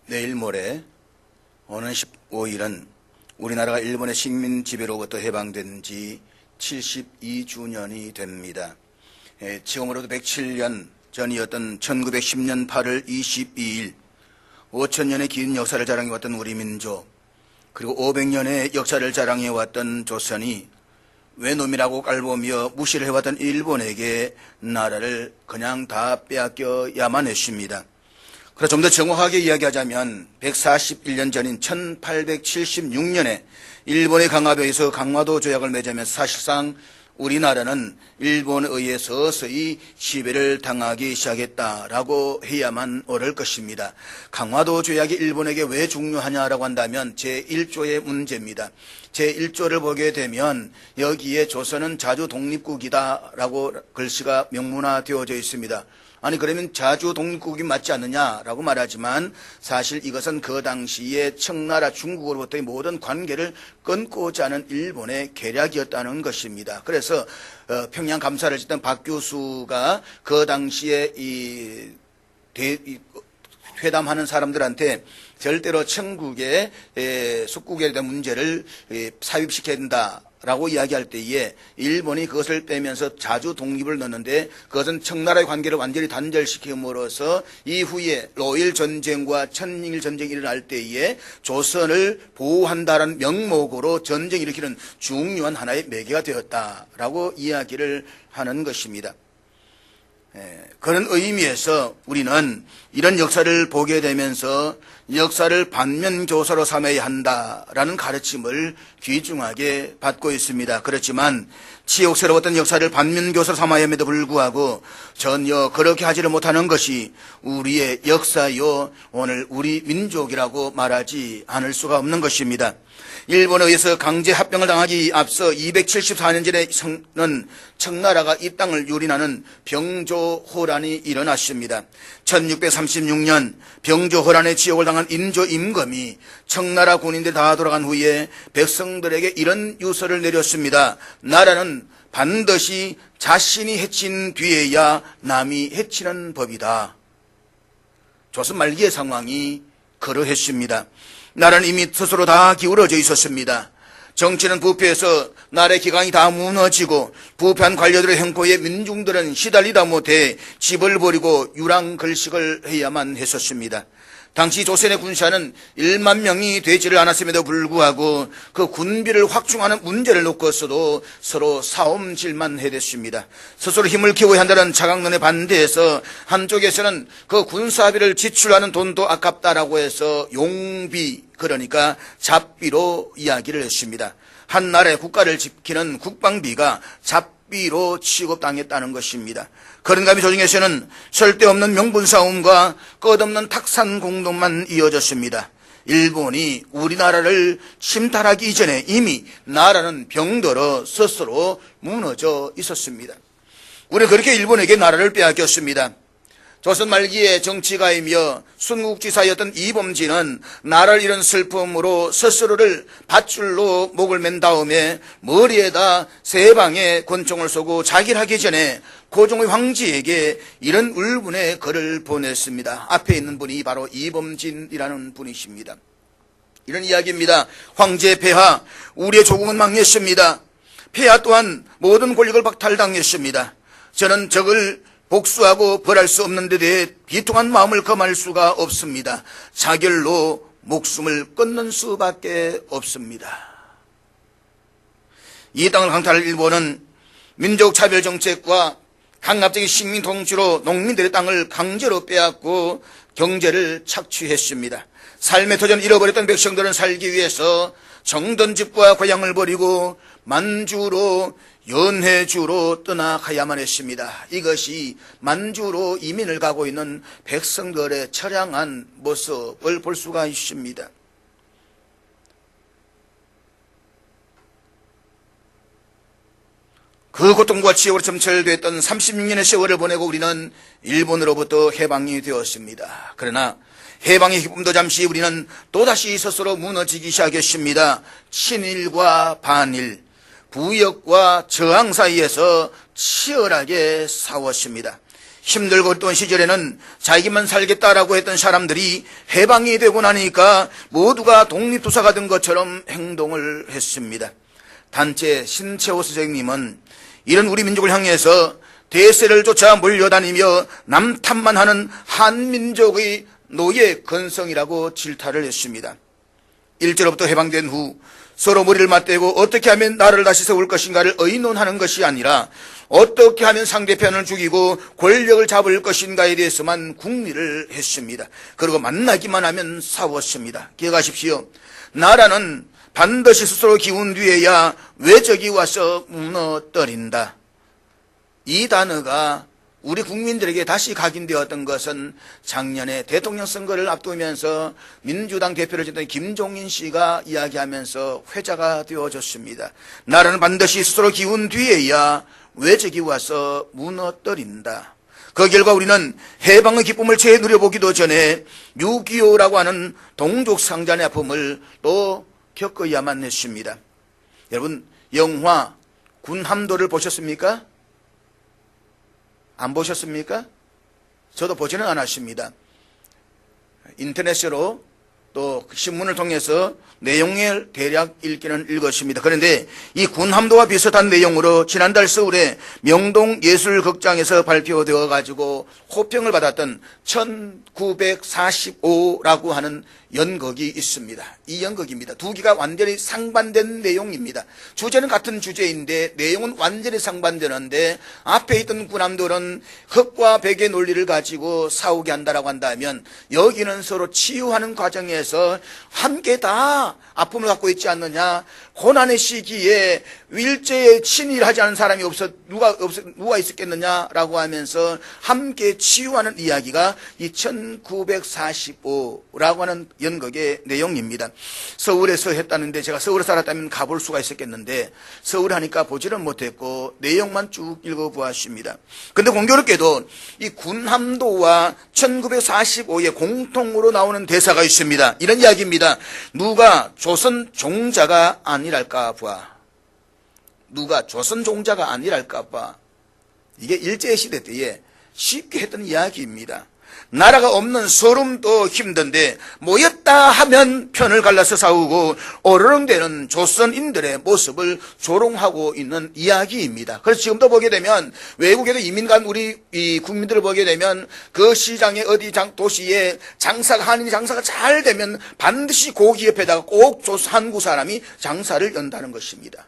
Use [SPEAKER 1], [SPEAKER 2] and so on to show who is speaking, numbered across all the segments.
[SPEAKER 1] 내일 모레 오는 15일은 우리나라가 일본의 식민 지배로부터 해방된 지 72주년이 됩니다. 지금으로도 107년 전이었던 1910년 8월 22일 5천년의 긴 역사를 자랑해왔던 우리 민족, 그리고 500년의 역사를 자랑해왔던 조선이 외놈이라고 깔보며 무시를 해왔던 일본에게 나라를 그냥 다 빼앗겨야만 했습니다. 그래서 좀 더 정확하게 이야기하자면 141년 전인 1876년에 일본의 강압에 의해서 강화도 조약을 맺으면서 사실상 우리나라는 일본에 의해 서서히 지배를 당하기 시작했다라고 해야만 옳을 것입니다. 강화도 조약이 일본에게 왜 중요하냐라고 한다면 제1조의 문제입니다. 제1조를 보게 되면 여기에 조선은 자주 독립국이다라고 글씨가 명문화되어져 있습니다. 아니 그러면 자주 독립국이 맞지 않느냐라고 말하지만 사실 이것은 그 당시에 청나라 중국으로부터의 모든 관계를 끊고자 하는 일본의 계략이었다는 것입니다. 그래서 평양 감사를 짓던 박 교수가 그 당시에 회담하는 사람들한테 절대로 청국의 속국에 대한 문제를 삽입시켜야 된다라고 이야기할 때에 일본이 그것을 빼면서 자주 독립을 넣는데 그것은 청나라의 관계를 완전히 단절시킴으로써 이후에 로일 전쟁과 천일 전쟁이 일어날 때에 조선을 보호한다는 명목으로 전쟁을 일으키는 중요한 하나의 매개가 되었다라고 이야기를 하는 것입니다. 그런 의미에서 우리는 이런 역사를 보게 되면서 역사를 반면교사로 삼아야 한다라는 가르침을 귀중하게 받고 있습니다. 그렇지만 치욕스러웠던 역사를 반면교사로 삼아야 함에도 불구하고 전혀 그렇게 하지를 못하는 것이 우리의 역사요, 오늘 우리 민족이라고 말하지 않을 수가 없는 것입니다. 일본에 의해서 강제 합병을 당하기 앞서 274년 전에는 청나라가 이 땅을 유린하는 병조호란이 일어났습니다. 1636년 병조호란의 지옥을 당한 인조 임금이 청나라 군인들 다 돌아간 후에 백성들에게 이런 유서를 내렸습니다. 나라는 반드시 자신이 해친 뒤에야 남이 해치는 법이다. 조선 말기의 상황이 그러했습니다. 나라는 이미 스스로 다 기울어져 있었습니다. 정치는 부패해서 나라의 기강이 다 무너지고 부패한 관료들의 형포에 민중들은 시달리다 못해 집을 버리고 유랑글식을 해야만 했었습니다. 당시 조선의 군사는 1만 명이 되지를 않았음에도 불구하고 그 군비를 확충하는 문제를 놓고서도 서로 싸움질만 해댔습니다. 스스로 힘을 키워야 한다는 차강론에 반대해서 한쪽에서는 그 군사비를 지출하는 돈도 아깝다라고 해서 용비, 그러니까 잡비로 이야기를 했습니다. 한 나라의 국가를 지키는 국방비가 잡비로 취급당했다는 것입니다. 그런 감이 조정에서는 쓸데없는 명분싸움과 끝없는 탁산공동만 이어졌습니다. 일본이 우리나라를 침탈하기 이전에 이미 나라는 병들어 스스로 무너져 있었습니다. 우리는 그렇게 일본에게 나라를 빼앗겼습니다. 조선 말기의 정치가이며 순국지사였던 이범진은 나라를 잃은 슬픔으로 스스로를 밧줄로 목을 맨 다음에 머리에다 세 방의 권총을 쏘고 자기를 하기 전에 고종의 황제에게 이런 울분의 글을 보냈습니다. 앞에 있는 분이 바로 이범진이라는 분이십니다. 이런 이야기입니다. 황제 폐하, 우리의 조국은 망했습니다. 폐하 또한 모든 권력을 박탈당했습니다. 저는 적을 복수하고 벌할 수 없는 데 대해 비통한 마음을 금할 수가 없습니다. 자결로 목숨을 끊는 수밖에 없습니다. 이 땅을 강탈할 일본은 민족 차별 정책과 강압적인 식민 통치로 농민들의 땅을 강제로 빼앗고 경제를 착취했습니다. 삶의 터전을 잃어버렸던 백성들은 살기 위해서 정든집과 고향을 버리고 만주로 연해주로 떠나가야만 했습니다. 이것이 만주로 이민을 가고 있는 백성들의 처량한 모습을 볼 수가 있습니다. 그 고통과 치욕으로 점철됐던 36년의 세월을 보내고 우리는 일본으로부터 해방이 되었습니다. 그러나 해방의 기쁨도 잠시 우리는 또다시 스스로 무너지기 시작했습니다. 친일과 반일, 부역과 저항 사이에서 치열하게 싸웠습니다. 힘들고 어떤 시절에는 자기만 살겠다라고 했던 사람들이 해방이 되고 나니까 모두가 독립투사가 된 것처럼 행동을 했습니다. 단체 신채호 선생님은 이런 우리 민족을 향해서 대세를 쫓아 몰려다니며 남탓만 하는 한민족의 노예 건성이라고 질타를 했습니다. 일제로부터 해방된 후 서로 머리를 맞대고 어떻게 하면 나라를 다시 세울 것인가를 의논하는 것이 아니라 어떻게 하면 상대편을 죽이고 권력을 잡을 것인가에 대해서만 궁리를 했습니다. 그리고 만나기만 하면 싸웠습니다. 기억하십시오. 나라는 반드시 스스로 기운 뒤에야 외적이 와서 무너뜨린다. 이 단어가 우리 국민들에게 다시 각인되었던 것은 작년에 대통령 선거를 앞두면서 민주당 대표를 지던 김종인 씨가 이야기하면서 회자가 되어졌습니다. 나라는 반드시 스스로 기운 뒤에야 외적이 와서 무너뜨린다. 그 결과 우리는 해방의 기쁨을 채 누려보기도 전에 6.25라고 하는 동족 상잔의 아픔을 또 겪어야만 했습니다. 여러분, 영화 군함도를 보셨습니까? 안 보셨습니까? 저도 보지는 않았습니다. 인터넷으로 또 신문을 통해서 내용을 대략 읽기는 읽었습니다. 그런데 이 군함도와 비슷한 내용으로 지난달 서울의 명동예술극장에서 발표되어 가지고 호평을 받았던 1945라고 하는 연극이 있습니다. 이 연극입니다. 두 개가 완전히 상반된 내용입니다. 주제는 같은 주제인데 내용은 완전히 상반되는데 앞에 있던 군함도는 흑과 백의 논리를 가지고 싸우게 한다라고 한다면 여기는 서로 치유하는 과정에서 함께 다 아픔을 갖고 있지 않느냐. 고난의 시기에 일제에 친일하지 않은 사람이 누가 있었겠느냐라고 하면서 함께 치유하는 이야기가 이 1945라고 하는 연극의 내용입니다. 서울에서 했다는데 제가 서울에 살았다면 가볼 수가 있었겠는데 서울 하니까 보지는 못했고 내용만 쭉 읽어보았습니다. 그런데 공교롭게도 이 군함도와 1945에 공통으로 나오는 대사가 있습니다. 이런 이야기입니다. 누가 조선 종자가 아니랄까 봐. 누가 조선 종자가 아니랄까 봐. 이게 일제시대 때에 쉽게 했던 이야기입니다. 나라가 없는 서름도 힘든데 모였다 하면 편을 갈라서 싸우고 어르렁대는 조선인들의 모습을 조롱하고 있는 이야기입니다. 그래서 지금도 보게 되면 외국에도 이민 간 우리 이 국민들을 보게 되면 그 시장에 어디 도시에 한인이 장사가 잘 되면 반드시 고기 옆에다가 꼭 한국 사람이 장사를 연다는 것입니다.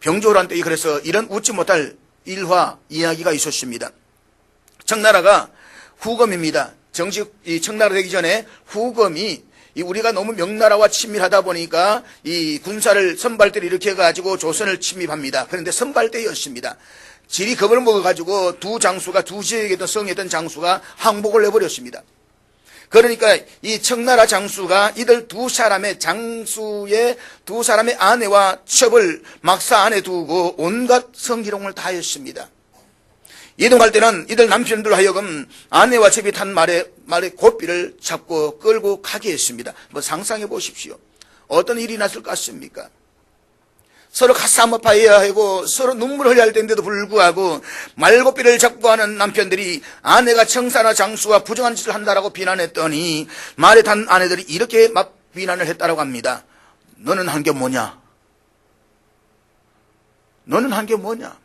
[SPEAKER 1] 병조란 때 그래서 이런 웃지 못할 일화 이야기가 있었습니다. 청나라가 후검입니다. 정식 청나라 되기 전에 후검이 우리가 너무 명나라와 친밀하다 보니까 이 군사를 선발대를 이렇게 해가지고 조선을 침입합니다. 그런데 선발대였습니다. 질이 겁을 먹어가지고 두 지역에 성했던 장수가 항복을 해버렸습니다. 그러니까 이 청나라 장수가 이들 두 사람의 아내와 첩을 막사 안에 두고 온갖 성희롱을 다 했습니다. 이동할 때는 이들 남편들 하여금 아내와 첩이 탄 말에 고삐를 잡고 끌고 가게 했습니다. 상상해 보십시오. 어떤 일이 났을 것 같습니까? 서로 가슴 아파해야 하고 서로 눈물을 흘려야 할 텐데도 불구하고 말고삐를 잡고 하는 남편들이 아내가 청사나 장수가 부정한 짓을 한다라고 비난했더니 말에 탄 아내들이 이렇게 막 비난을 했다라고 합니다. 너는 한 게 뭐냐? 너는 한 게 뭐냐?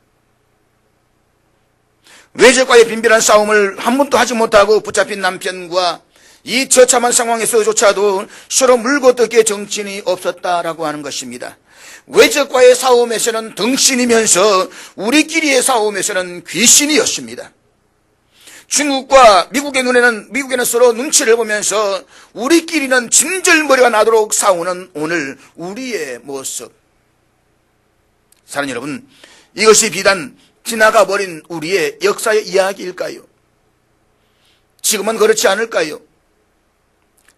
[SPEAKER 1] 외적과의 빈비란 싸움을 한 번도 하지 못하고 붙잡힌 남편과 이 처참한 상황에서조차도 서로 물고 뜯기의 정신이 없었다라고 하는 것입니다. 외적과의 싸움에서는 덩신이면서 우리끼리의 싸움에서는 귀신이었습니다. 중국과 미국에는 서로 눈치를 보면서 우리끼리는 진절머리가 나도록 싸우는 오늘 우리의 모습. 사랑하는 여러분, 이것이 비단 지나가 버린 우리의 역사의 이야기일까요? 지금은 그렇지 않을까요?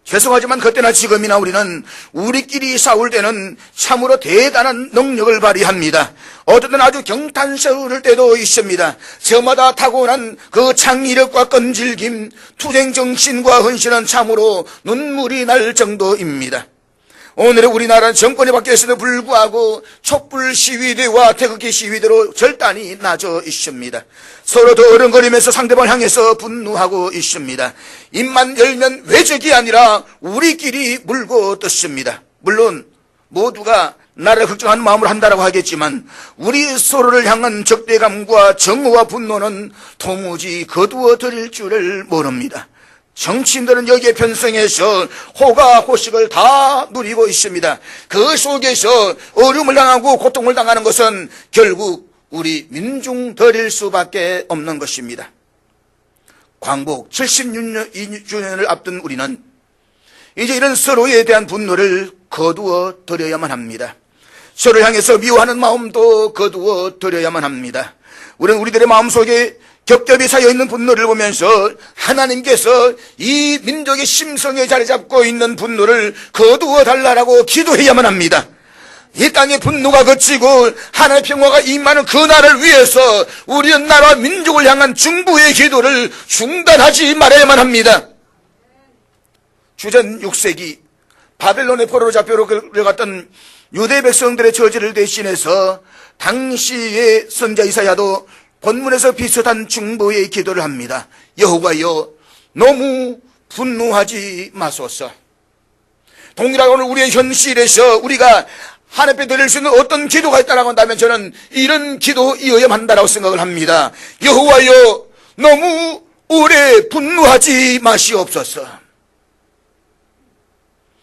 [SPEAKER 1] 죄송하지만 그때나 지금이나 우리는 우리끼리 싸울 때는 참으로 대단한 능력을 발휘합니다. 어떤 때는 아주 경탄스러울 때도 있습니다. 저마다 타고난 그 창의력과 끈질김, 투쟁정신과 헌신은 참으로 눈물이 날 정도입니다. 오늘의 우리나라는 정권이 바뀌었음에도 불구하고 촛불 시위대와 태극기 시위대로 절단이 나져 있습니다. 서로 더 어른거리면서 상대방을 향해서 분노하고 있습니다. 입만 열면 외적이 아니라 우리끼리 물고 떴습니다. 물론 모두가 나라를 걱정하는 마음으로 한다라고 하겠지만 우리 서로를 향한 적대감과 정오와 분노는 도무지 거두어 드릴 줄을 모릅니다. 정치인들은 여기에 편성해서 호가 호식을 다 누리고 있습니다. 그 속에서 어려움을 당하고 고통을 당하는 것은 결국 우리 민중들일 수밖에 없는 것입니다. 광복 76주년을 앞둔 우리는 이제 이런 서로에 대한 분노를 거두어 드려야만 합니다. 서로를 향해서 미워하는 마음도 거두어 드려야만 합니다. 우리는 우리들의 마음속에 겹겹이 쌓여있는 분노를 보면서 하나님께서 이 민족의 심성에 자리 잡고 있는 분노를 거두어 달라고 기도해야만 합니다. 이 땅의 분노가 그치고 하나님의 평화가 임하는 그 날을 위해서 우리는 나라와 민족을 향한 중보의 기도를 중단하지 말아야만 합니다. 주전 6세기 바벨론의 포로로 잡혀갔던 유대 백성들의 처지를 대신해서 당시의 선자 이사야도 본문에서 비슷한 중보의 기도를 합니다. 여호와여, 너무 분노하지 마소서. 동일하게 오늘 우리의 현실에서 우리가 하나님께 드릴 수 있는 어떤 기도가 있다고 한다면 저는 이런 기도이어야만 한다고 생각을 합니다. 여호와여, 너무 오래 분노하지 마시옵소서.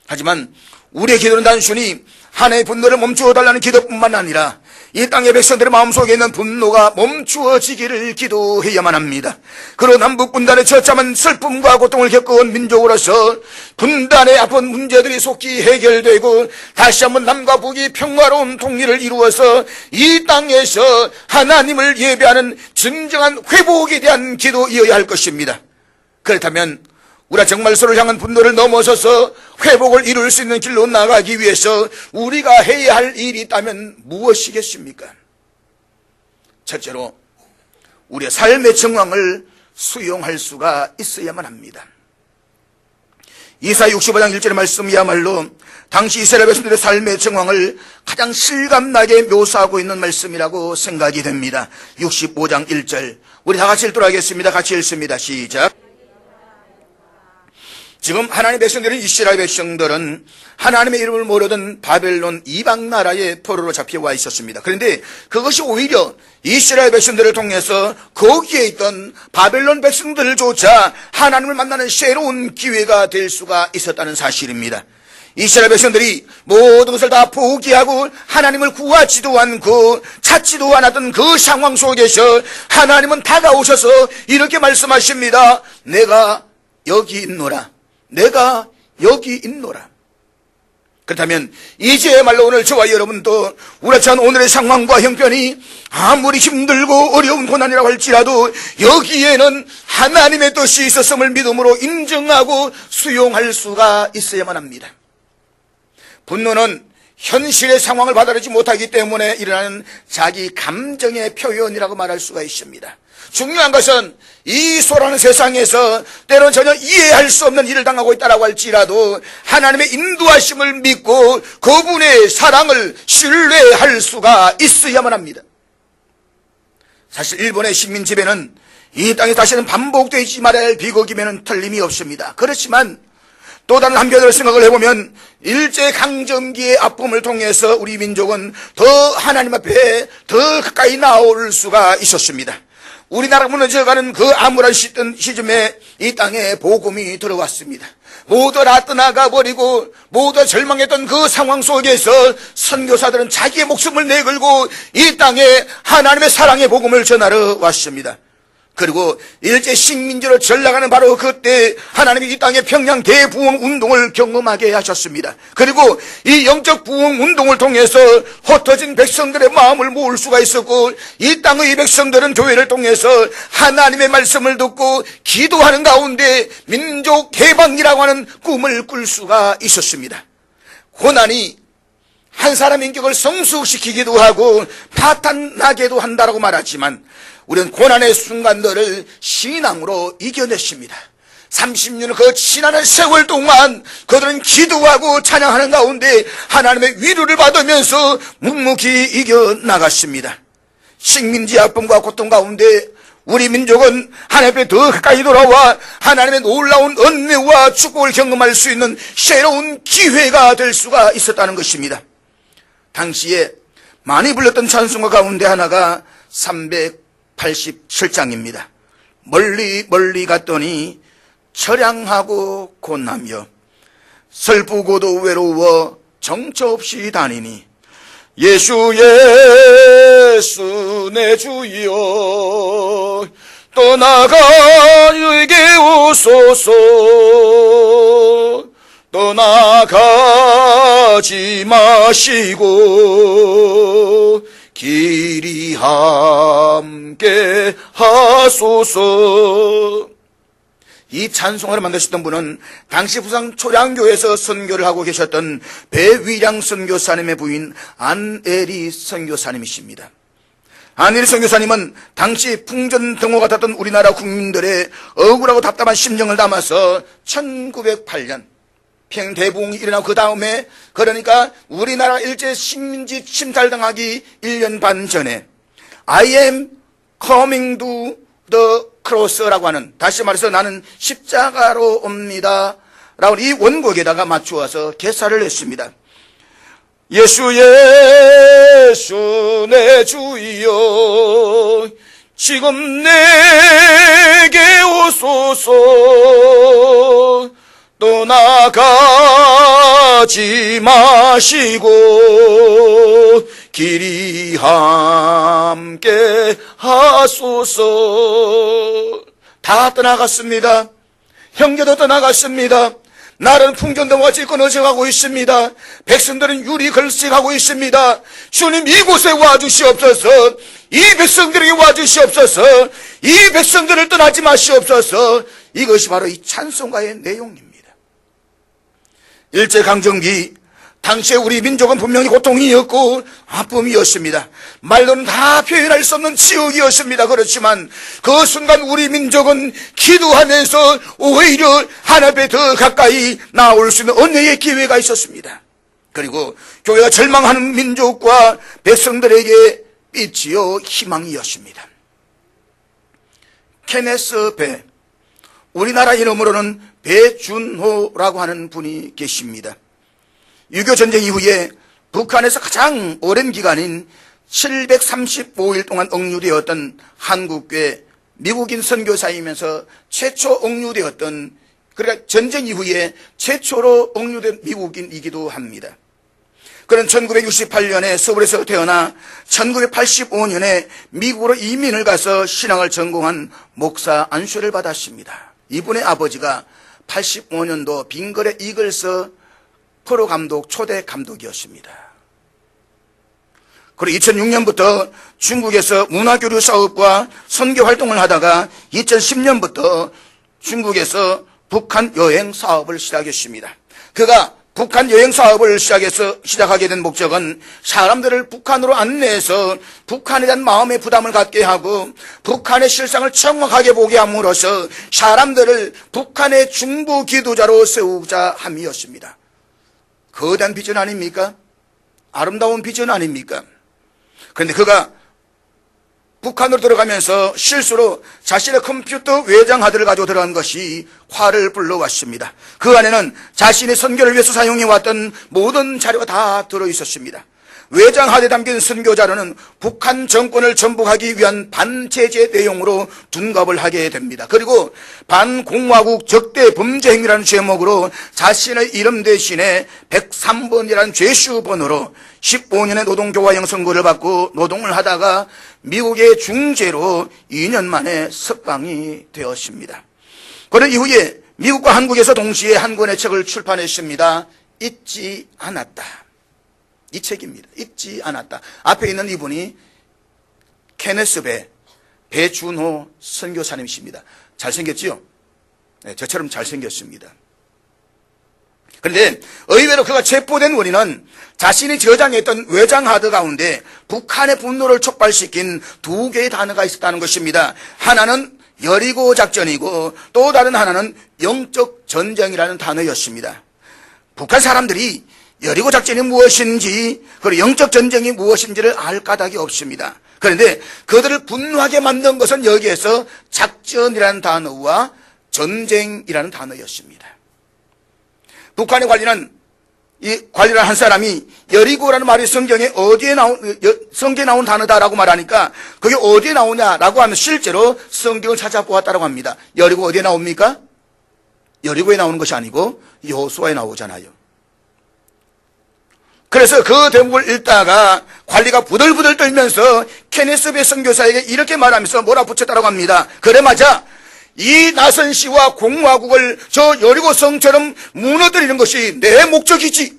[SPEAKER 1] 하지만 우리의 기도는 단순히 하나님의 분노를 멈추어 달라는 기도뿐만 아니라 이 땅의 백성들의 마음속에 있는 분노가 멈추어지기를 기도해야만 합니다. 그런 남북 분단의 처참한 슬픔과 고통을 겪어온 민족으로서 분단의 아픈 문제들이 속히 해결되고 다시 한번 남과 북이 평화로운 통일을 이루어서 이 땅에서 하나님을 예배하는 진정한 회복에 대한 기도이어야 할 것입니다. 그렇다면 우리가 정말 서로를 향한 분노를 넘어서서 회복을 이룰 수 있는 길로 나가기 위해서 우리가 해야 할 일이 있다면 무엇이겠습니까? 첫째로 우리의 삶의 정황을 수용할 수가 있어야만 합니다. 이사야 65장 1절의 말씀이야말로 당시 이스라엘 백성들의 삶의 정황을 가장 실감나게 묘사하고 있는 말씀이라고 생각이 됩니다. 65장 1절 우리 다 같이 읽도록 하겠습니다. 같이 읽습니다. 시작. 지금 하나님의 백성들은 이스라엘 백성들은 하나님의 이름을 모르던 바벨론 이방 나라의 포로로 잡혀와 있었습니다. 그런데 그것이 오히려 이스라엘 백성들을 통해서 거기에 있던 바벨론 백성들조차 하나님을 만나는 새로운 기회가 될 수가 있었다는 사실입니다. 이스라엘 백성들이 모든 것을 다 포기하고 하나님을 구하지도 않고 찾지도 않았던 그 상황 속에서 하나님은 다가오셔서 이렇게 말씀하십니다. 내가 여기 있노라. 내가 여기 있노라. 그렇다면 이제야말로 오늘 저와 여러분도 우라찬 오늘의 상황과 형편이 아무리 힘들고 어려운 고난이라고 할지라도 여기에는 하나님의 뜻이 있었음을 믿음으로 인정하고 수용할 수가 있어야만 합니다. 분노는 현실의 상황을 받아들이지 못하기 때문에 일어나는 자기 감정의 표현이라고 말할 수가 있습니다. 중요한 것은 이 소라는 세상에서 때로는 전혀 이해할 수 없는 일을 당하고 있다고 할지라도 하나님의 인도하심을 믿고 그분의 사랑을 신뢰할 수가 있어야만 합니다. 사실 일본의 식민 지배는 이 땅에 다시는 반복되지 말아야 할 비극이면 틀림이 없습니다. 그렇지만 또 다른 한편으로 생각을 해보면 일제강점기의 아픔을 통해서 우리 민족은 더 하나님 앞에 더 가까이 나올 수가 있었습니다. 우리나라가 무너져가는 그 암울한 시점에 이 땅에 복음이 들어왔습니다. 모두 다 떠나가 버리고 모두 절망했던 그 상황 속에서 선교사들은 자기의 목숨을 내걸고 이 땅에 하나님의 사랑의 복음을 전하러 왔습니다. 그리고 일제 식민지로 전락하는 바로 그때 하나님이 이 땅의 평양 대부흥 운동을 경험하게 하셨습니다. 그리고 이 영적 부흥 운동을 통해서 흩어진 백성들의 마음을 모을 수가 있었고 이 땅의 백성들은 교회를 통해서 하나님의 말씀을 듣고 기도하는 가운데 민족 해방이라고 하는 꿈을 꿀 수가 있었습니다. 고난이 한 사람의 인격을 성숙시키기도 하고 파탄나게도 한다라고 말하지만 우리는 고난의 순간들을 신앙으로 이겨냈습니다. 30년 그 지나는 세월 동안 그들은 기도하고 찬양하는 가운데 하나님의 위로를 받으면서 묵묵히 이겨나갔습니다. 식민지 아픔과 고통 가운데 우리 민족은 하나님 앞에 더 가까이 돌아와 하나님의 놀라운 은혜와 축복을 경험할 수 있는 새로운 기회가 될 수가 있었다는 것입니다. 당시에 많이 불렀던 찬송가 가운데 하나가 387장입니다. 멀리 멀리 갔더니 처량하고 곤하며 슬프고도 외로워 정처 없이 다니니 예수 예수 내 주여 떠나가게 오소서 떠나가지 마시고 길이 함께 하소서. 이 찬송가를 만드셨던 분은 당시 부산 초량교에서 선교를 하고 계셨던 배위량 선교사님의 부인 안에리 선교사님이십니다. 안에리 선교사님은 당시 풍전등호 같았던 우리나라 국민들의 억울하고 답답한 심정을 담아서 1908년 평대부흥이 일어나고 그 다음에 그러니까 우리나라 일제 식민지 침탈당하기 1년 반 전에 I am coming to the cross라고 하는, 다시 말해서 나는 십자가로 옵니다 라고 이 원곡에다가 맞추어서 개사를 했습니다. 예수 예수 내 주여 지금 내게 오소서 떠나가지 마시고 길이 함께 하소서. 다 떠나갔습니다. 형제도 떠나갔습니다. 나라는 풍전등화같이 끊어져가고 있습니다. 백성들은 유리 걸식하고 있습니다. 주님 이곳에 와주시옵소서. 이 백성들에게 와주시옵소서. 이 백성들을 떠나지 마시옵소서. 이것이 바로 이 찬송가의 내용입니다. 일제강점기 당시에 우리 민족은 분명히 고통이었고 아픔이었습니다. 말로는 다 표현할 수 없는 지옥이었습니다. 그렇지만 그 순간 우리 민족은 기도하면서 오히려 하나님 앞에 더 가까이 나올 수 있는 은혜의 기회가 있었습니다. 그리고 교회가 절망하는 민족과 백성들에게 빛이요 희망이었습니다. 케네스 배, 우리나라 이름으로는 배준호라고 하는 분이 계십니다. 6.25 전쟁 이후에 북한에서 가장 오랜 기간인 735일 동안 억류되었던 한국계 미국인 선교사이면서 최초 억류되었던, 그러니까 전쟁 이후에 최초로 억류된 미국인이기도 합니다. 그는 1968년에 서울에서 태어나 1985년에 미국으로 이민을 가서 신앙을 전공한 목사 안수를 받았습니다. 이분의 아버지가 85년도 빙거래 이글스 프로 감독 초대 감독이었습니다. 그리고 2006년부터 중국에서 문화교류 사업과 선교 활동을 하다가 2010년부터 중국에서 북한 여행 사업을 시작했습니다. 그가 북한 여행 사업을 시작하게 된 목적은 사람들을 북한으로 안내해서 북한에 대한 마음의 부담을 갖게 하고 북한의 실상을 정확하게 보게 함으로써 사람들을 북한의 중보 기도자로 세우자 함이었습니다. 거대한 비전 아닙니까? 아름다운 비전 아닙니까? 그런데 그가 북한으로 들어가면서 실수로 자신의 컴퓨터 외장하드를 가지고 들어간 것이 화를 불러왔습니다. 그 안에는 자신의 선교를 위해서 사용해왔던 모든 자료가 다 들어있었습니다. 외장하드에 담긴 선교 자료는 북한 정권을 전복하기 위한 반체제 내용으로 둔갑을 하게 됩니다. 그리고 반공화국 적대 범죄 행위라는 제목으로 자신의 이름 대신에 103번이라는 죄수 번호로 15년의 노동교화형 선고를 받고 노동을 하다가 미국의 중재로 2년 만에 석방이 되었습니다. 그런 이후에 미국과 한국에서 동시에 한 권의 책을 출판했습니다. 잊지 않았다. 이 책입니다. 잊지 않았다. 앞에 있는 이분이 케네스 배준호 선교사님이십니다. 잘생겼지요? 네, 저처럼 잘생겼습니다. 그런데 의외로 그가 체포된 원인은 자신이 저장했던 외장하드 가운데 북한의 분노를 촉발시킨 두 개의 단어가 있었다는 것입니다. 하나는 여리고 작전이고 또 다른 하나는 영적 전쟁이라는 단어였습니다. 북한 사람들이 여리고 작전이 무엇인지 그리고 영적 전쟁이 무엇인지를 알 까닭이 없습니다. 그런데 그들을 분노하게 만든 것은 여기에서 작전이라는 단어와 전쟁이라는 단어였습니다. 북한에 관련한 한 사람이 여리고라는 말이 성경에 성경에 나온 단어다라고 말하니까 그게 어디에 나오냐라고 하면 실제로 성경을 찾아보았다고 합니다. 여리고 어디에 나옵니까? 여리고에 나오는 것이 아니고 여호수아에 나오잖아요. 그래서 그 대목을 읽다가 관리가 부들부들 떨면서 케네스 배 선교사에게 이렇게 말하면서 몰아붙였다고 합니다. 그래 맞아. 이 나선 씨와 공화국을 저 여리고 성처럼 무너뜨리는 것이 내 목적이지.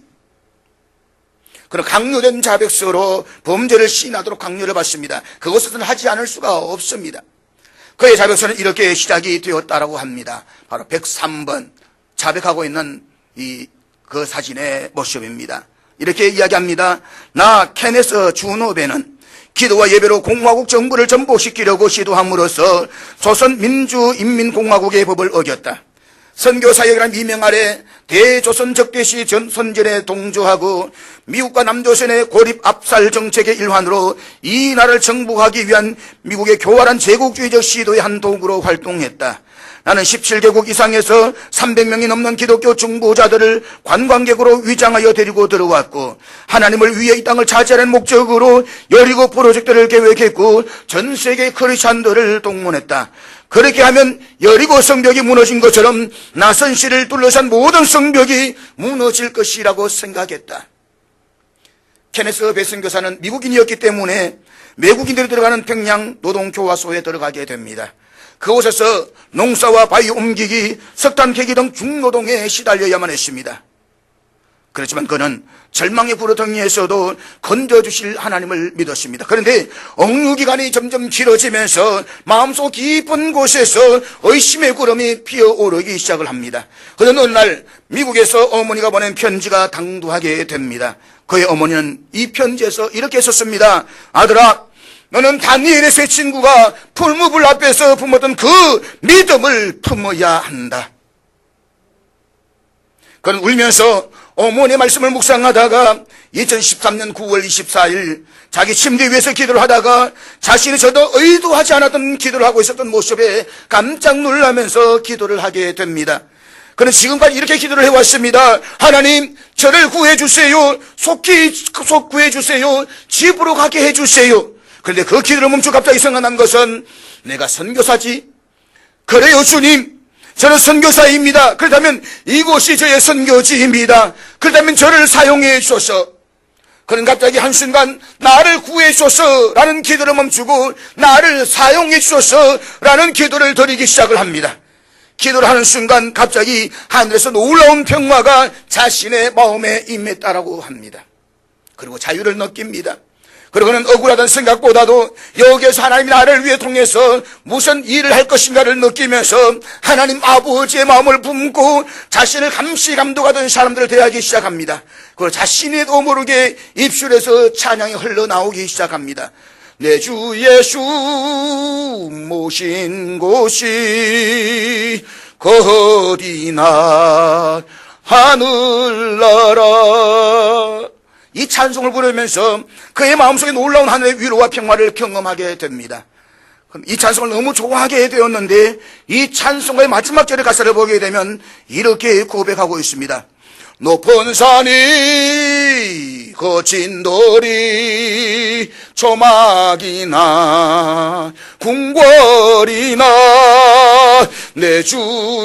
[SPEAKER 1] 그런 강요된 자백서로 범죄를 시인하도록 강요를 받습니다. 그것은 하지 않을 수가 없습니다. 그의 자백서는 이렇게 시작이 되었다라고 합니다. 바로 103번 자백하고 있는 그 사진의 모습입니다. 이렇게 이야기합니다. 나 케네스 주노베는 기도와 예배로 공화국 정부를 전복시키려고 시도함으로써 조선민주인민공화국의 법을 어겼다. 선교사역이라는 미명 아래 대조선 적대시 선전에 동조하고 미국과 남조선의 고립 압살 정책의 일환으로 이 나라를 정복하기 위한 미국의 교활한 제국주의적 시도의 한 도구로 활동했다. 나는 17개국 이상에서 300명이 넘는 기독교 중보자들을 관광객으로 위장하여 데리고 들어왔고 하나님을 위해 이 땅을 차지하는 목적으로 여리고 프로젝트를 계획했고 전 세계 크리스찬들을 동원했다. 그렇게 하면 여리고 성벽이 무너진 것처럼 나선 씨를 둘러싼 모든 성벽이 무너질 것이라고 생각했다. 케네스 배 선교사는 미국인이었기 때문에 외국인들이 들어가는 평양 노동교화소에 들어가게 됩니다. 그곳에서 농사와 바위 옮기기, 석탄 캐기 등 중노동에 시달려야만 했습니다. 그렇지만 그는 절망의 구르덩이에서도 건져주실 하나님을 믿었습니다. 그런데 억류기간이 점점 길어지면서 마음속 깊은 곳에서 의심의 구름이 피어오르기 시작을 합니다. 그는 어느 날 미국에서 어머니가 보낸 편지가 당도하게 됩니다. 그의 어머니는 이 편지에서 이렇게 썼습니다. 아들아, 너는 다니엘의 세 친구가 풀무불 앞에서 품었던 그 믿음을 품어야 한다. 그는 울면서 어머니의 말씀을 묵상하다가 2013년 9월 24일 자기 침대 위에서 기도를 하다가 자신이 저도 의도하지 않았던 기도를 하고 있었던 모습에 깜짝 놀라면서 기도를 하게 됩니다. 그는 지금까지 이렇게 기도를 해왔습니다. 하나님, 저를 구해주세요. 속 구해주세요. 집으로 가게 해주세요. 그런데 그 기도를 멈추고 갑자기 생각난 것은 내가 선교사지? 그래요 주님, 저는 선교사입니다. 그렇다면 이곳이 저의 선교지입니다. 그렇다면 저를 사용해 주소서. 그는 갑자기 한순간 나를 구해 주소서라는 기도를 멈추고 나를 사용해 주소서라는 기도를 드리기 시작을 합니다. 기도를 하는 순간 갑자기 하늘에서 놀라운 평화가 자신의 마음에 임했다라고 합니다. 그리고 자유를 느낍니다. 그리고 그는 억울하다는 생각보다도 여기에서 하나님이 나를 위해 통해서 무슨 일을 할 것인가를 느끼면서 하나님 아버지의 마음을 품고 자신을 감시 감독하던 사람들을 대하기 시작합니다. 그리고 자신도 모르게 입술에서 찬양이 흘러나오기 시작합니다. 내 주 예수 모신 곳이 어디나 하늘나라. 이 찬송을 부르면서 그의 마음속에 놀라운 하늘의 위로와 평화를 경험하게 됩니다. 이 찬송을 너무 좋아하게 되었는데 이 찬송의 마지막 절의 가사를 보게 되면 이렇게 고백하고 있습니다. 높은 산이 거친 돌이 조막이나 궁궐이나 내 주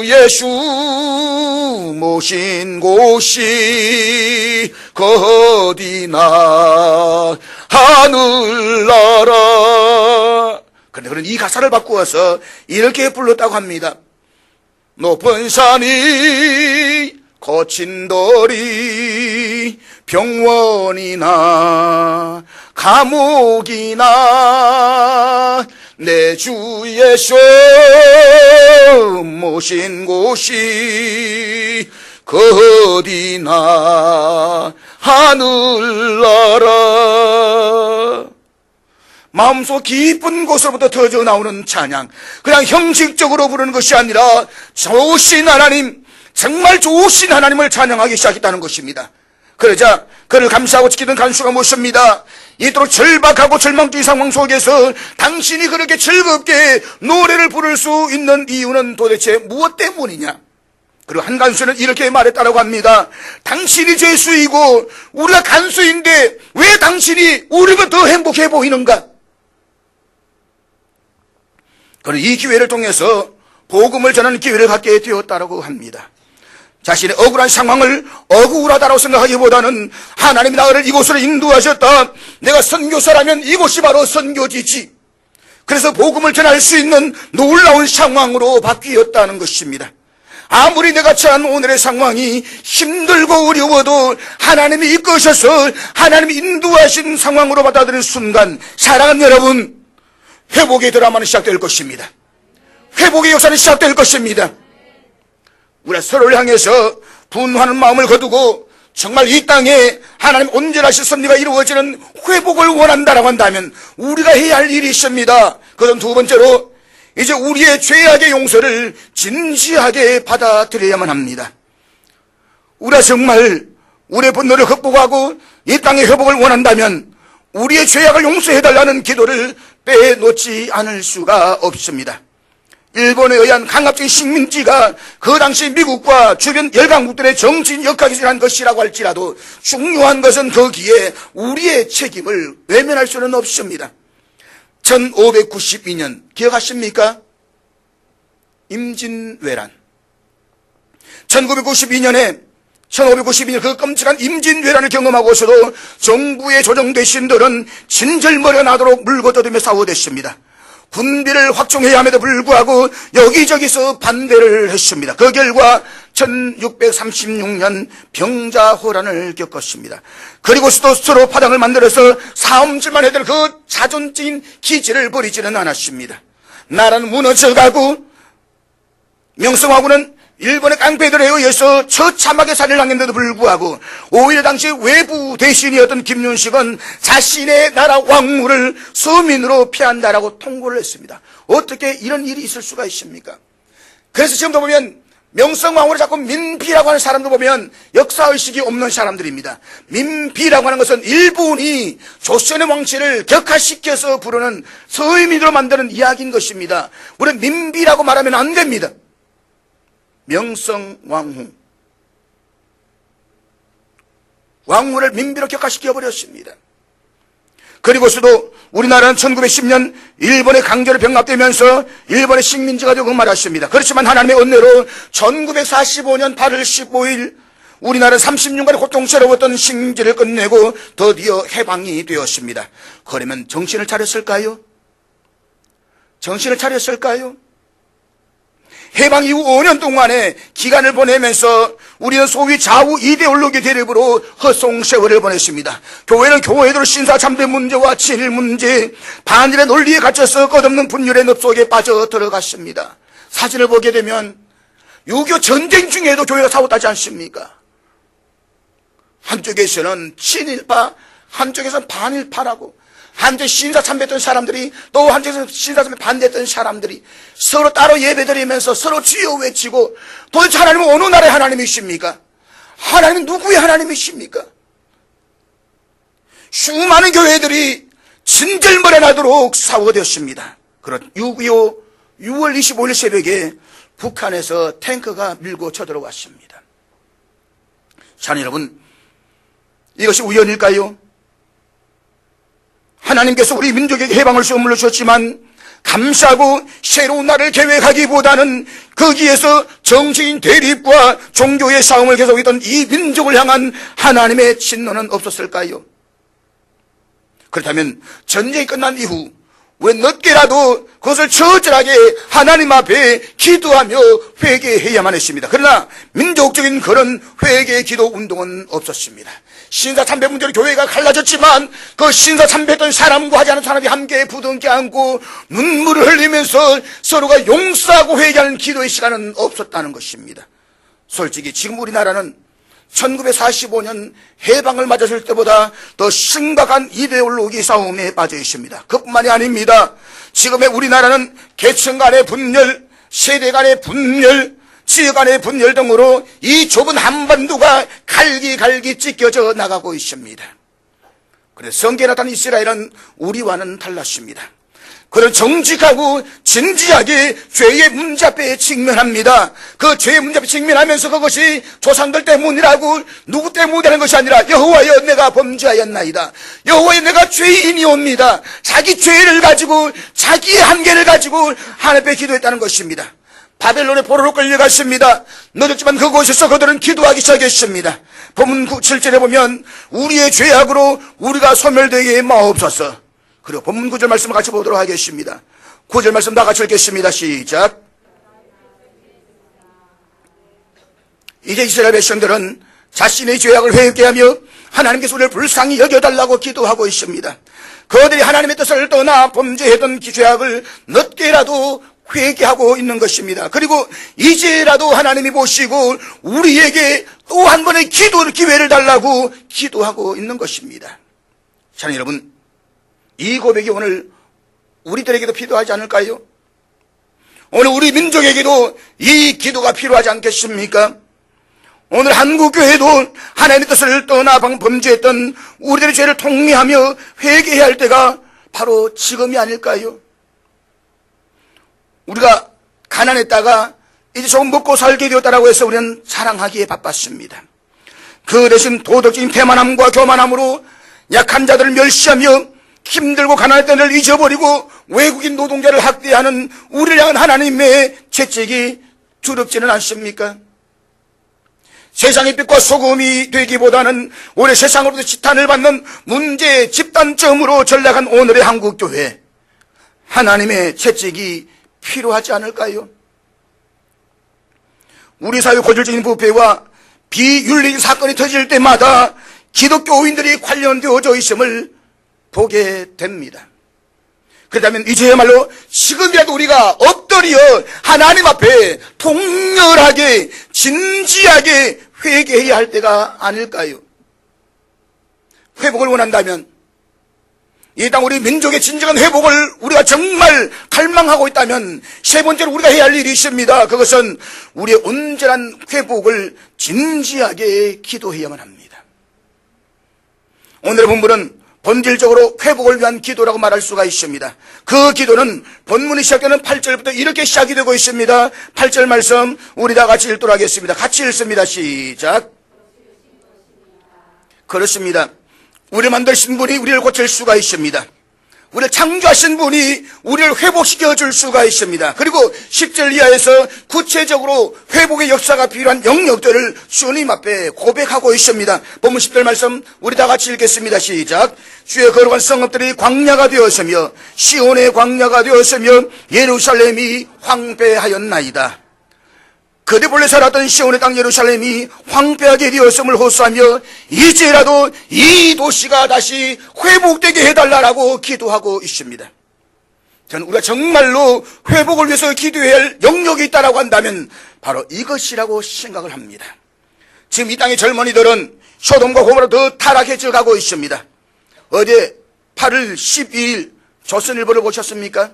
[SPEAKER 1] 예수 모신 곳이 어디나 하늘나라. 그런데 그런 이 가사를 바꾸어서 이렇게 불렀다고 합니다. 높은 산이 거친 돌이 병원이나 감옥이나 내 주 예수 모신 곳이 어디나 하늘나라. 마음속 깊은 곳으로부터 터져 나오는 찬양, 그냥 형식적으로 부르는 것이 아니라 좋으신 하나님, 정말 좋으신 하나님을 찬양하기 시작했다는 것입니다. 그러자 그를 감사하고 지키던 간수가 묻습니다. 이토록 절박하고 절망적인 상황 속에서 당신이 그렇게 즐겁게 노래를 부를 수 있는 이유는 도대체 무엇 때문이냐? 그리고 한 간수는 이렇게 말했다고 합니다. 당신이 죄수이고 우리가 간수인데 왜 당신이 우리가 더 행복해 보이는가? 그리고 이 기회를 통해서 복음을 전하는 기회를 갖게 되었다고 합니다. 자신의 억울한 상황을 억울하다고 생각하기보다는 하나님이 나를 이곳으로 인도하셨다. 내가 선교사라면 이곳이 바로 선교지지. 그래서 복음을 전할 수 있는 놀라운 상황으로 바뀌었다는 것입니다. 아무리 내가 처한 오늘의 상황이 힘들고 어려워도 하나님이 이끄셔서 하나님이 인도하신 상황으로 받아들이는 순간, 사랑하는 여러분, 회복의 드라마는 시작될 것입니다. 회복의 역사는 시작될 것입니다. 우리가 서로를 향해서 분노하는 마음을 거두고 정말 이 땅에 하나님 온전하신 섭리가 이루어지는 회복을 원한다라고 한다면 우리가 해야 할 일이 있습니다. 그럼 두 번째로, 이제 우리의 죄악의 용서를 진지하게 받아들여야만 합니다. 우리가 정말 우리의 분노를 극복하고 이 땅의 회복을 원한다면 우리의 죄악을 용서해달라는 기도를 빼놓지 않을 수가 없습니다. 일본에 의한 강압적인 식민지가 그 당시 미국과 주변 열강국들의 정치인 역학이 한 것이라고 할지라도 중요한 것은 거기에 우리의 책임을 외면할 수는 없습니다. 1592년 기억하십니까? 임진왜란. 1592년 그 끔찍한 임진왜란을 경험하고서도 정부의 조정대신들은 진절머리가 나도록 물거떠들며 싸워댔습니다. 군비를 확충해야 함에도 불구하고 여기저기서 반대를 했습니다. 그 결과 1636년 병자호란을 겪었습니다. 그리고서도 서로 파당을 만들어서 싸움질만 해도 그 자존적인 기질을 버리지는 않았습니다. 나라는 무너져가고 명성황후는 일본의 깡패들에 의해서 처참하게 살해를 당했는데도 불구하고 오히려 당시 외부 대신이었던 김윤식은 자신의 나라 왕후를 서민으로 피한다라고 통보를 했습니다. 어떻게 이런 일이 있을 수가 있습니까? 그래서 지금도 보면 명성황후를 자꾸 민비라고 하는 사람도 보면 역사의식이 없는 사람들입니다. 민비라고 하는 것은 일본이 조선의 왕실을 격화시켜서 부르는 서민으로 만드는 이야기인 것입니다. 우리는 민비라고 말하면 안 됩니다. 명성왕후, 왕후를 민비로 격화시켜버렸습니다. 그리고서도 우리나라는 1910년 일본의 강제로 병합되면서 일본의 식민지가 되고 말았습니다. 그렇지만 하나님의 은혜로 1945년 8월 15일 우리나라는 30년간의 고통스러웠던 식민지를 끝내고 드디어 해방이 되었습니다. 그러면 정신을 차렸을까요? 정신을 차렸을까요? 해방 이후 5년 동안의 기간을 보내면서 우리는 소위 좌우 이데올로기 대립으로 헛송 세월을 보냈습니다. 교회는 교회대로 신사참배 문제와 친일 문제, 반일의 논리에 갇혀서 끝없는 분열의 늪 속에 빠져 들어갔습니다. 사진을 보게 되면 6.25 전쟁 중에도 교회가 싸웠다지 않습니까? 한쪽에서는 친일파, 한쪽에서는 반일파라고, 한쪽에 신사참배했던 사람들이 또 한쪽에서 신사참배 반대했던 사람들이 서로 따로 예배드리면서 서로 주여 외치고, 도대체 하나님은 어느 나라의 하나님이십니까? 하나님은 누구의 하나님이십니까? 수많은 교회들이 진절머리 나도록 싸워되었습니다. 그런 6.25 6월 25일 새벽에 북한에서 탱크가 밀고 쳐들어왔습니다. 자, 여러분, 이것이 우연일까요? 하나님께서 우리 민족에게 해방을 선물로 주셨지만 감사하고 새로운 날을 계획하기보다는 거기에서 정치인 대립과 종교의 싸움을 계속했던 이 민족을 향한 하나님의 진노는 없었을까요? 그렇다면 전쟁이 끝난 이후 우리는 늦게라도 그것을 처절하게 하나님 앞에 기도하며 회개해야만 했습니다. 그러나 민족적인 그런 회개 기도 운동은 없었습니다. 신사참배 문제로 교회가 갈라졌지만 그 신사참배했던 사람과 하지 않은 사람이 함께 부둥켜 안고 눈물을 흘리면서 서로가 용서하고 회개하는 기도의 시간은 없었다는 것입니다. 솔직히 지금 우리나라는 1945년 해방을 맞았을 때보다 더 심각한 이데올로기 싸움에 빠져 있습니다. 그뿐만이 아닙니다. 지금의 우리나라는 계층 간의 분열, 세대 간의 분열, 지역 간의 분열 등으로 이 좁은 한반도가 갈기갈기 찢겨져 나가고 있습니다. 그래서 성경에 나타난 이스라엘은 우리와는 달랐습니다. 그는 정직하고 진지하게 죄의 문제 앞에 직면합니다. 그 죄의 문제 앞에 직면하면서 그것이 조상들 때문이라고 누구 때문이라는 것이 아니라 여호와여 내가 범죄하였나이다. 여호와여 내가 죄인이옵니다. 자기 죄를 가지고 자기의 한계를 가지고 하나님 앞에 기도했다는 것입니다. 바벨론의 포로로 끌려갔습니다. 늦었지만 그곳에서 그들은 기도하기 시작했습니다. 본문 7절에 보면 우리의 죄악으로 우리가 소멸되게 마옵소서. 그리고 본문 9절 말씀을 같이 보도록 하겠습니다. 9절 말씀 다 같이 읽겠습니다. 시작. 이제 이스라엘 백성들은 자신의 죄악을 회개하며 하나님께서 우리를 불쌍히 여겨달라고 기도하고 있습니다. 그들이 하나님의 뜻을 떠나 범죄했던 죄악을 늦게라도 회개하고 있는 것입니다. 그리고 이제라도 하나님이 보시고 우리에게 또 한 번의 기회를 달라고 기도하고 있는 것입니다. 자, 여러분, 이 고백이 오늘 우리들에게도 필요하지 않을까요? 오늘 우리 민족에게도 이 기도가 필요하지 않겠습니까? 오늘 한국교회도 하나님의 뜻을 떠나 범죄했던 우리들의 죄를 통회하며 회개해야 할 때가 바로 지금이 아닐까요? 우리가 가난했다가 이제 조금 먹고 살게 되었다라고 해서 우리는 자랑하기에 바빴습니다. 그 대신 도덕적인 태만함과 교만함으로 약한 자들을 멸시하며 힘들고 가난했던 일을 잊어버리고 외국인 노동자를 학대하는 우리를 향한 하나님의 채찍이 두렵지는 않습니까? 세상의 빛과 소금이 되기보다는 오늘 세상으로부터 지탄을 받는 문제의 집단점으로 전락한 오늘의 한국교회, 하나님의 채찍이 필요하지 않을까요? 우리 사회 고질적인 부패와 비윤리적 사건이 터질 때마다 기독교인들이 관련되어져 있음을 보게 됩니다. 그렇다면 이제야말로 지금이라도 우리가 엎드려 하나님 앞에 통렬하게 진지하게 회개해야 할 때가 아닐까요? 회복을 원한다면, 이 땅 우리 민족의 진정한 회복을 우리가 정말 갈망하고 있다면 세 번째로 우리가 해야 할 일이 있습니다. 그것은 우리의 온전한 회복을 진지하게 기도해야만 합니다. 오늘의 본문은 본질적으로 회복을 위한 기도라고 말할 수가 있습니다. 그 기도는 본문이 시작되는 8절부터 이렇게 시작이 되고 있습니다. 8절 말씀 우리 다 같이 읽도록 하겠습니다. 같이 읽습니다. 시작. 그렇습니다. 우리를 만드신 분이 우리를 고칠 수가 있습니다. 우리를 창조하신 분이 우리를 회복시켜 줄 수가 있습니다. 그리고 10절 이하에서 구체적으로 회복의 역사가 필요한 영역들을 주님 앞에 고백하고 있습니다. 본문 10절 말씀 우리 다 같이 읽겠습니다. 시작. 주의 거룩한 성읍들이 광야가 되었으며 시온의 광야가 되었으며 예루살렘이 황폐하였나이다. 그대 본래 살았던 시온의 땅 예루살렘이 황폐하게 되었음을 호소하며 이제라도 이 도시가 다시 회복되게 해달라고 기도하고 있습니다. 저는 우리가 정말로 회복을 위해서 기도해야 할 영역이 있다고 한다면 바로 이것이라고 생각을 합니다. 지금 이 땅의 젊은이들은 소돔과 고모라 더 타락해져 가고 있습니다. 어제 8월 12일 조선일보를 보셨습니까?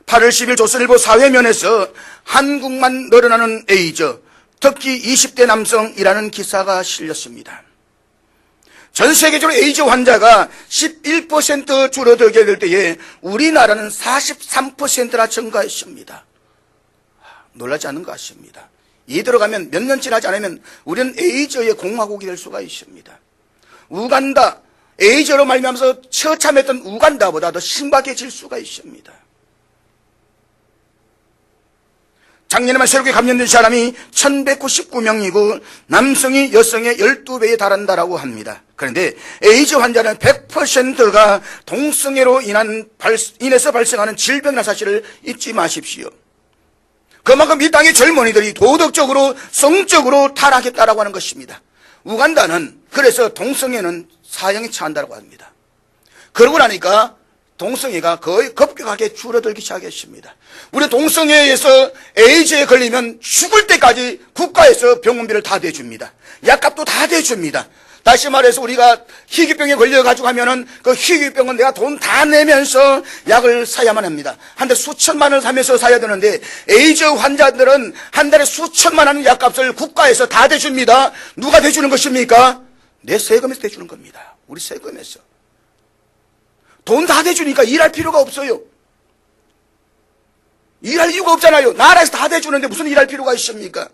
[SPEAKER 1] 8월 10일 조선일보 사회면에서 한국만 늘어나는 에이즈, 특히 20대 남성이라는 기사가 실렸습니다. 전 세계적으로 에이즈 환자가 11% 줄어들게 될 때에 우리나라는 43%나 증가했습니다. 놀라지 않는 것 같습니다. 이 들어가면 몇 년 지나지 않으면 우리는 에이즈의 공화국이 될 수가 있습니다. 우간다, 에이즈로 말미암아서 처참했던 우간다보다 더 심각해질 수가 있습니다. 작년에만 새롭게 감염된 사람이 1199명이고 남성이 여성의 12배에 달한다라고 합니다. 그런데 에이즈 환자는 100%가 동성애로 인해서 발생하는 질병이라는 사실을 잊지 마십시오. 그만큼 이 땅의 젊은이들이 도덕적으로 성적으로 타락했다라고 하는 것입니다. 우간다는 그래서 동성애는 사형에 처한다고 합니다. 그러고 나니까 동성애가 거의 급격하게 줄어들기 시작했습니다. 우리 동성애에서 에이즈에 걸리면 죽을 때까지 국가에서 병원비를 다 대줍니다. 약값도 다 대줍니다. 다시 말해서 우리가 희귀병에 걸려가지고 하면은 그 희귀병은 내가 돈 다 내면서 약을 사야만 합니다. 한 달 수천만 원을 하면서 사야 되는데 에이즈 환자들은 한 달에 수천만 원 약값을 국가에서 다 대줍니다. 누가 대주는 것입니까? 내 세금에서 대주는 겁니다. 우리 세금에서. 돈 다 대주니까 일할 필요가 없어요. 일할 이유가 없잖아요. 나라에서 다 대주는데 무슨 일할 필요가 있습니까?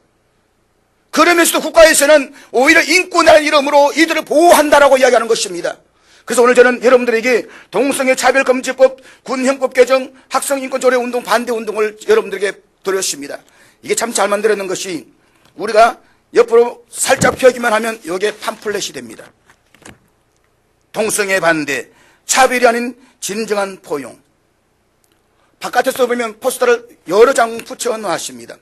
[SPEAKER 1] 그러면서도 국가에서는 오히려 인권이라는 이름으로 이들을 보호한다라고 이야기하는 것입니다. 그래서 오늘 저는 여러분들에게 동성애 차별금지법, 군형법 개정, 학생인권조례운동 반대운동을 여러분들에게 드렸습니다. 이게 참 잘 만들어낸 것이 우리가 옆으로 살짝 펴기만 하면 이게 팜플렛이 됩니다. 동성애 반대, 차별이 아닌 진정한 포용. 바깥에서 보면 포스터를 여러 장 붙여 놓았습니다.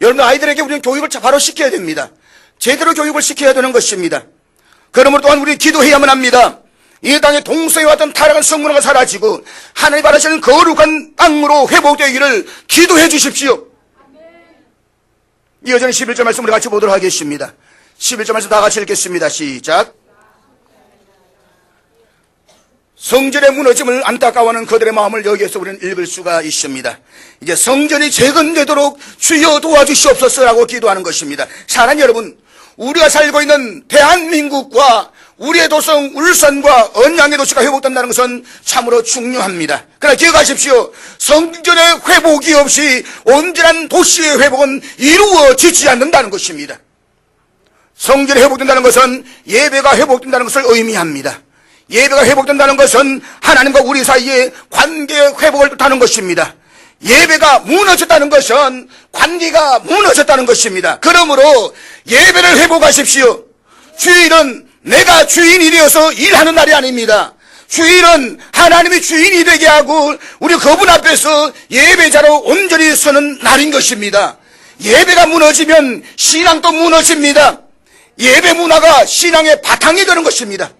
[SPEAKER 1] 여러분들 아이들에게 우리는 교육을 바로 시켜야 됩니다. 제대로 교육을 시켜야 되는 것입니다. 그러므로 또한 우리 기도해야만 합니다. 이 땅에 동성애와 같은 타락한 성문화가 사라지고 하나님 바라시는 거룩한 땅으로 회복되기를 기도해 주십시오. 이어지는 11절 말씀 우리 같이 보도록 하겠습니다. 11절 말씀 다 같이 읽겠습니다. 시작. 성전의 무너짐을 안타까워하는 그들의 마음을 여기에서 우리는 읽을 수가 있습니다. 이제 성전이 재건되도록 주여 도와주시옵소서라고 기도하는 것입니다. 사랑하는 여러분, 우리가 살고 있는 대한민국과 우리의 도성 울산과 언양의 도시가 회복된다는 것은 참으로 중요합니다. 그러나 기억하십시오. 성전의 회복이 없이 온전한 도시의 회복은 이루어지지 않는다는 것입니다. 성전이 회복된다는 것은 예배가 회복된다는 것을 의미합니다. 예배가 회복된다는 것은 하나님과 우리 사이의 관계의 회복을 뜻하는 것입니다. 예배가 무너졌다는 것은 관계가 무너졌다는 것입니다. 그러므로 예배를 회복하십시오. 주일은 내가 주인이 되어서 일하는 날이 아닙니다. 주일은 하나님이 주인이 되게 하고 우리 그분 앞에서 예배자로 온전히 서는 날인 것입니다. 예배가 무너지면 신앙도 무너집니다. 예배 문화가 신앙의 바탕이 되는 것입니다.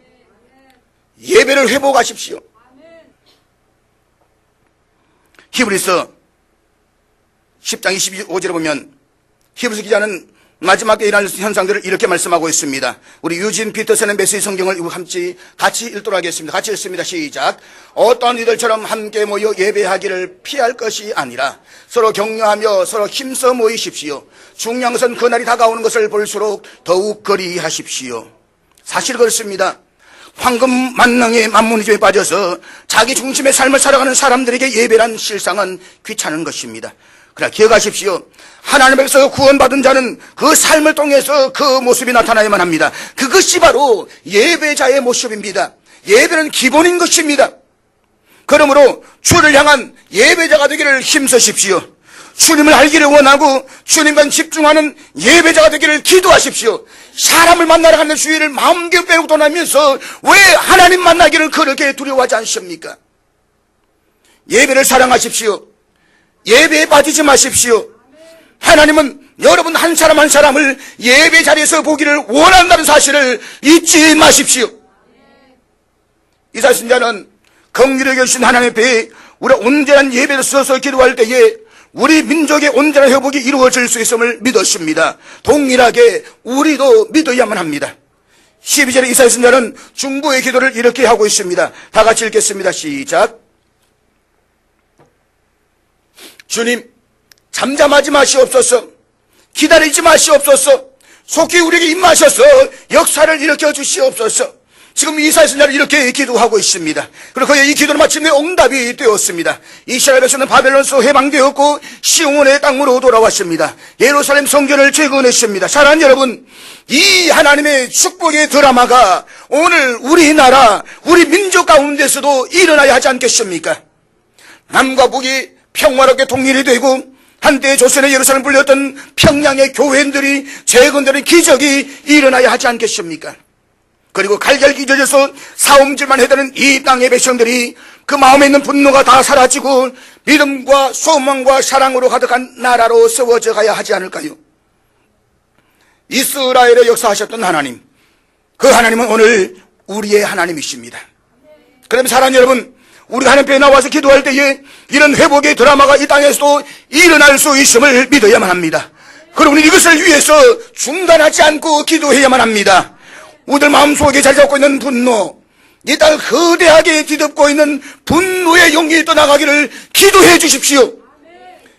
[SPEAKER 1] 예배를 회복하십시오. 히브리서 10장 25절에 보면 히브리서 기자는 마지막에 일어날 현상들을 이렇게 말씀하고 있습니다. 우리 유진 피터슨의 메시지 성경을 같이 읽도록 하겠습니다. 같이 읽습니다. 시작. 어떠한 이들처럼 함께 모여 예배하기를 피할 것이 아니라 서로 격려하며 서로 힘써 모이십시오. 중요한 것은 그날이 다가오는 것을 볼수록 더욱 그리하십시오. 사실 그렇습니다. 황금 만능의 만문이주에 빠져서 자기 중심의 삶을 살아가는 사람들에게 예배란 실상은 귀찮은 것입니다. 그러나 기억하십시오. 하나님에게서 구원받은 자는 그 삶을 통해서 그 모습이 나타나야만 합니다. 그것이 바로 예배자의 모습입니다. 예배는 기본인 것입니다. 그러므로 주를 향한 예배자가 되기를 힘쓰십시오. 주님을 알기를 원하고 주님만 집중하는 예배자가 되기를 기도하십시오. 사람을 만나러 가는 주일을 마음껏 빼고 떠나면서 왜 하나님 만나기를 그렇게 두려워하지 않습니까? 예배를 사랑하십시오. 예배에 빠지지 마십시오. 하나님은 여러분 한 사람 한 사람을 예배 자리에서 보기를 원한다는 사실을 잊지 마십시오. 이사야 선지자는 긍휼히 여기신 하나님 앞에 우리가 온전한 예배를 써서 기도할 때에 우리 민족의 온전한 회복이 이루어질 수 있음을 믿었습니다. 동일하게 우리도 믿어야만 합니다. 12절에 이사야 선지자는 중보의 기도를 이렇게 하고 있습니다. 다 같이 읽겠습니다. 시작. 주님, 잠잠하지 마시옵소서. 기다리지 마시옵소서. 속히 우리에게 임하셔서 역사를 일으켜 주시옵소서. 지금 이사야 선지자는 이렇게 기도하고 있습니다. 그리고 그의 이 기도는 마침내 응답이 되었습니다. 이스라엘 백성은 바벨론에서 해방되었고 시온의 땅으로 돌아왔습니다. 예루살렘 성전을 재건했습니다. 사랑하는 여러분, 이 하나님의 축복의 드라마가 오늘 우리나라, 우리 민족 가운데서도 일어나야 하지 않겠습니까? 남과 북이 평화롭게 통일이 되고 한때 조선의 예루살렘 불렸던 평양의 교회들이 재건되는 기적이 일어나야 하지 않겠습니까? 그리고 갈갈기절에서 사움질만 해대는 이 땅의 백성들이 그 마음에 있는 분노가 다 사라지고 믿음과 소망과 사랑으로 가득한 나라로 세워져 가야 하지 않을까요? 이스라엘의 역사하셨던 하나님, 그 하나님은 오늘 우리의 하나님이십니다. 그럼 사랑하는 여러분, 우리가 하나님 앞에 나와서 기도할 때에 이런 회복의 드라마가 이 땅에서도 일어날 수 있음을 믿어야만 합니다. 그리고 우리는 이것을 위해서 중단하지 않고 기도해야만 합니다. 우리들 마음속에 자리 잡고 있는 분노, 이 땅을 거대하게 뒤덮고 있는 분노의 용기 떠나가기를 기도해 주십시오.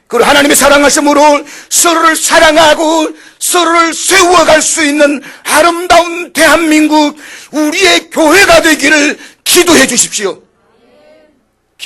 [SPEAKER 1] 그리고 하나님의 사랑하심으로 서로를 사랑하고 서로를 세워갈 수 있는 아름다운 대한민국, 우리의 교회가 되기를 기도해 주십시오.